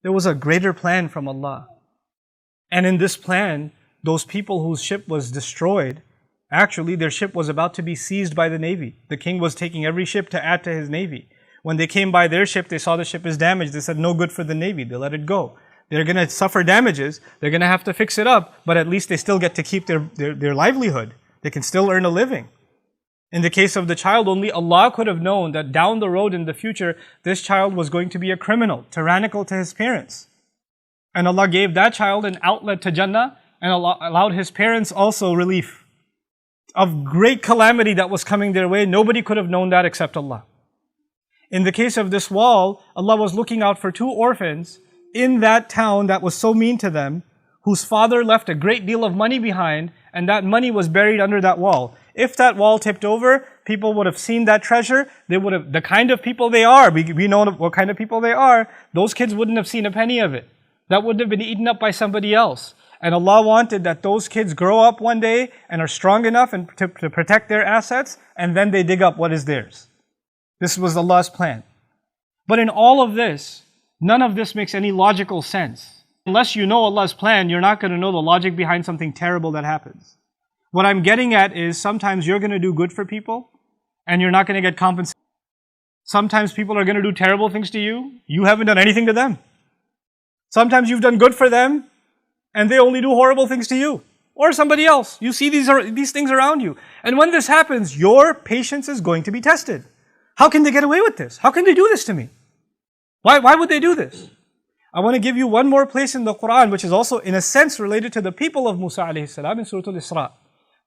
There was a greater plan from Allah. And in this plan, those people whose ship was destroyed, actually their ship was about to be seized by the navy. The king was taking every ship to add to his navy. When they came by their ship, they saw the ship is damaged. They said, no good for the navy. They let it go. They're going to suffer damages. They're going to have to fix it up, but at least they still get to keep their livelihood. They can still earn a living. In the case of the child, only Allah could have known that down the road in the future, this child was going to be a criminal, tyrannical to his parents. And Allah gave that child an outlet to Jannah, and Allah allowed his parents also relief of great calamity that was coming their way. Nobody could have known that except Allah. In the case of this wall, Allah was looking out for two orphans in that town that was so mean to them, whose father left a great deal of money behind, and that money was buried under that wall. If that wall tipped over, people would have seen that treasure. They would have, the kind of people they are, we know what kind of people they are, those kids wouldn't have seen a penny of it. That would have been eaten up by somebody else. And Allah wanted that those kids grow up one day and are strong enough to protect their assets, and then they dig up what is theirs. This was Allah's plan. But in all of this, none of this makes any logical sense. Unless you know Allah's plan, you're not going to know the logic behind something terrible that happens. What I'm getting at is sometimes you're going to do good for people and you're not going to get compensated. Sometimes people are going to do terrible things to you. You haven't done anything to them. Sometimes you've done good for them and they only do horrible things to you or somebody else. You see these things around you. And when this happens, your patience is going to be tested. How can they get away with this? How can they do this to me? Why would they do this? I want to give you one more place in the Quran, which is also in a sense related to the people of Musa alayhi salam in Surah Al-Isra.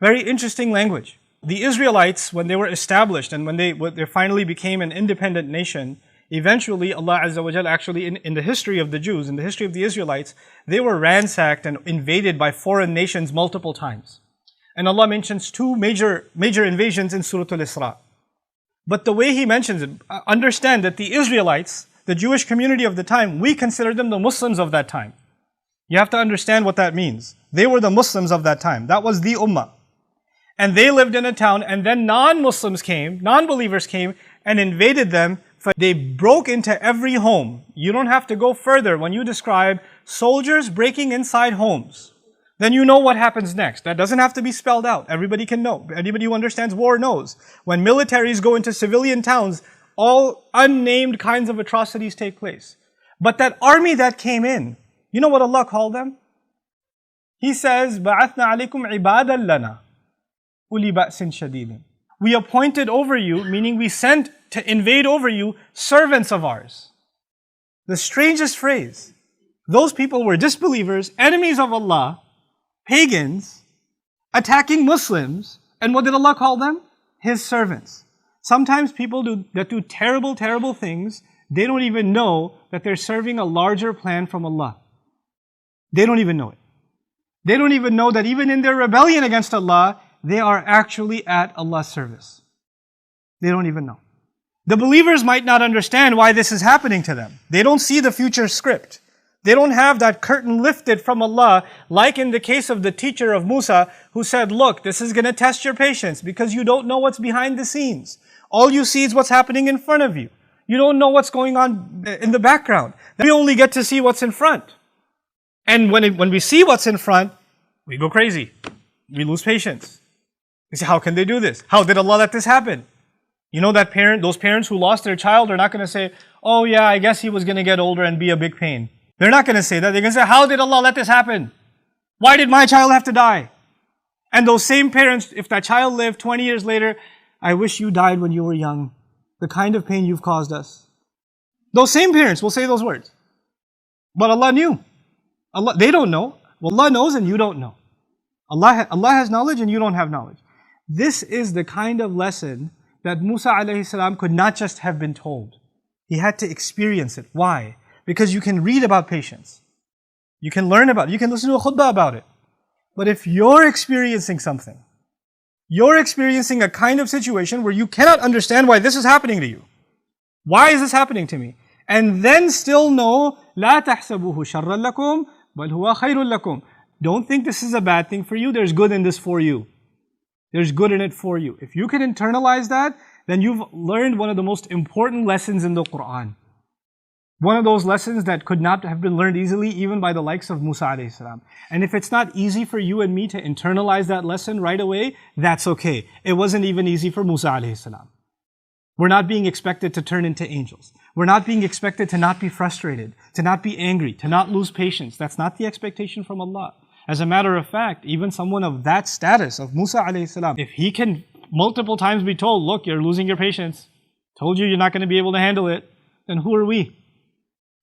Very interesting language. The Israelites, when they were established and when they finally became an independent nation, eventually Allah Azza wa Jal actually in the history of the Jews, in the history of the Israelites, they were ransacked and invaded by foreign nations multiple times. And Allah mentions two major invasions in Surah Al-Isra. But the way He mentions it, understand that the Israelites, the Jewish community of the time, we consider them the Muslims of that time. You have to understand what that means. They were the Muslims of that time. That was the Ummah. And they lived in a town, and then non-Muslims came, non-believers came and invaded them. They broke into every home. You don't have to go further. When you describe soldiers breaking inside homes, then you know what happens next. That doesn't have to be spelled out. Everybody can know. Anybody who understands war knows. When militaries go into civilian towns, all unnamed kinds of atrocities take place. But that army that came in, you know what Allah called them? He says, بَعَثْنَا عَلَيْكُمْ عِبَادًا لَنَا أُولِي بَأْسٍ شَدِيدٍ. We appointed over you, meaning we sent to invade over you, servants of ours. The strangest phrase. Those people were disbelievers, enemies of Allah, pagans, attacking Muslims, and what did Allah call them? His servants. Sometimes people that do terrible, terrible things, they don't even know that they're serving a larger plan from Allah. They don't even know it. They don't even know that even in their rebellion against Allah, they are actually at Allah's service. They don't even know. The believers might not understand why this is happening to them. They don't see the future script. They don't have that curtain lifted from Allah, like in the case of the teacher of Musa, who said, look, this is going to test your patience because you don't know what's behind the scenes. All you see is what's happening in front of you. You don't know what's going on in the background. We only get to see what's in front. And when we see what's in front, we go crazy. We lose patience. We say, how can they do this? How did Allah let this happen? You know that those parents who lost their child are not going to say, oh yeah, I guess he was going to get older and be a big pain. They're not going to say that. They're going to say, how did Allah let this happen? Why did my child have to die? And those same parents, if that child lived 20 years later, I wish you died when you were young. The kind of pain you've caused us. Those same parents will say those words. But Allah knew. They don't know. Allah knows and you don't know. Allah has knowledge and you don't have knowledge. This is the kind of lesson that Musa alayhi salam could not just have been told. He had to experience it. Why? Because you can read about patience. You can learn about it. You can listen to a khutbah about it. But if you're experiencing something, you're experiencing a kind of situation where you cannot understand why this is happening to you. Why is this happening to me? And then still know, لا تحسبوه شرا لكم بل هو خير لكم. Don't think this is a bad thing for you. There's good in this for you. There's good in it for you. If you can internalize that, then you've learned one of the most important lessons in the Quran. One of those lessons that could not have been learned easily even by the likes of Musa alayhi salam. And if it's not easy for you and me to internalize that lesson right away, that's okay. It wasn't even easy for Musa alayhi salam. We're not being expected to turn into angels. We're not being expected to not be frustrated, to not be angry, to not lose patience. That's not the expectation from Allah. As a matter of fact, even someone of that status, of Musa alayhi salam, if he can multiple times be told, look, you're losing your patience, told you you're not going to be able to handle it, then who are we?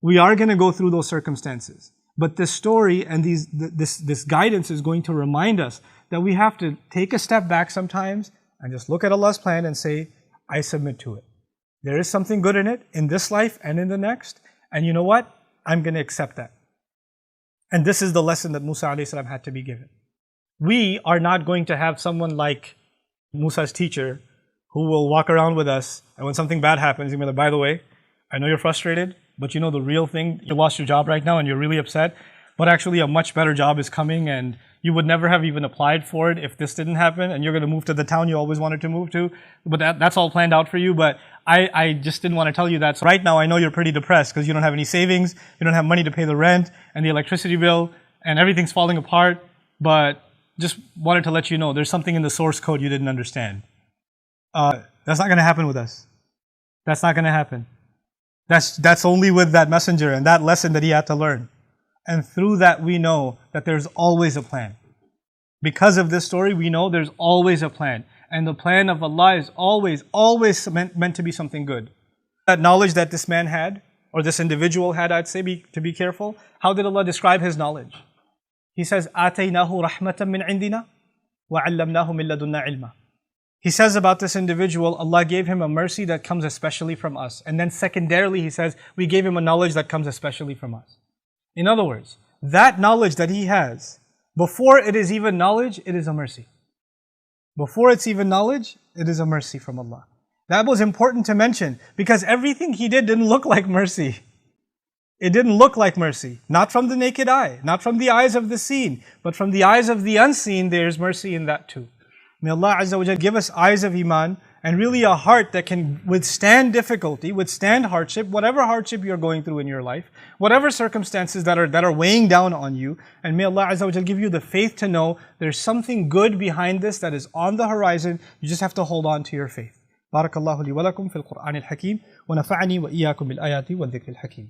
We are going to go through those circumstances. But this story and this guidance is going to remind us that we have to take a step back sometimes and just look at Allah's plan and say, I submit to it. There is something good in it, in this life and in the next. And you know what? I'm going to accept that. And this is the lesson that Musa alayhi salam had to be given. We are not going to have someone like Musa's teacher who will walk around with us, and when something bad happens, he'll be like, by the way, I know you're frustrated, but you know the real thing, you lost your job right now and you're really upset, but actually a much better job is coming and you would never have even applied for it if this didn't happen, and you're going to move to the town you always wanted to move to, but that's all planned out for you, but I just didn't want to tell you that. So right now I know you're pretty depressed because you don't have any savings, you don't have money to pay the rent and the electricity bill, and everything's falling apart, but just wanted to let you know there's something in the source code you didn't understand. That's not going to happen with us. That's not going to happen. That's only with that messenger and that lesson that he had to learn. And through that we know that there's always a plan. Because of this story, we know there's always a plan. And the plan of Allah is always meant to be something good. That knowledge that this man had, or this individual had, I'd say, to be careful. How did Allah describe his knowledge? He says, آتَيْنَاهُ رَحْمَةً مِّنْ عِنْدِنَا وَعَلَّمْنَاهُ مِن لَدُنَّا عِلْمًا. He says about this individual, Allah gave him a mercy that comes especially from us. And then secondarily, he says, we gave him a knowledge that comes especially from us. In other words, that knowledge that he has, before it is even knowledge, it is a mercy. Before it's even knowledge, it is a mercy from Allah. That was important to mention because everything he did didn't look like mercy. It didn't look like mercy. Not from the naked eye, not from the eyes of the seen, but from the eyes of the unseen, there is mercy in that too. May Allah Azza wa Jal give us eyes of Iman and really a heart that can withstand difficulty, withstand hardship, whatever hardship you're going through in your life, whatever circumstances that are weighing down on you. And may Allah Azza wa Jal give you the faith to know there's something good behind this that is on the horizon. You just have to hold on to your faith. بارك الله لي ولكم في القرآن الحكيم ونفعني وإياكم بالآيات والذكر الحكيم.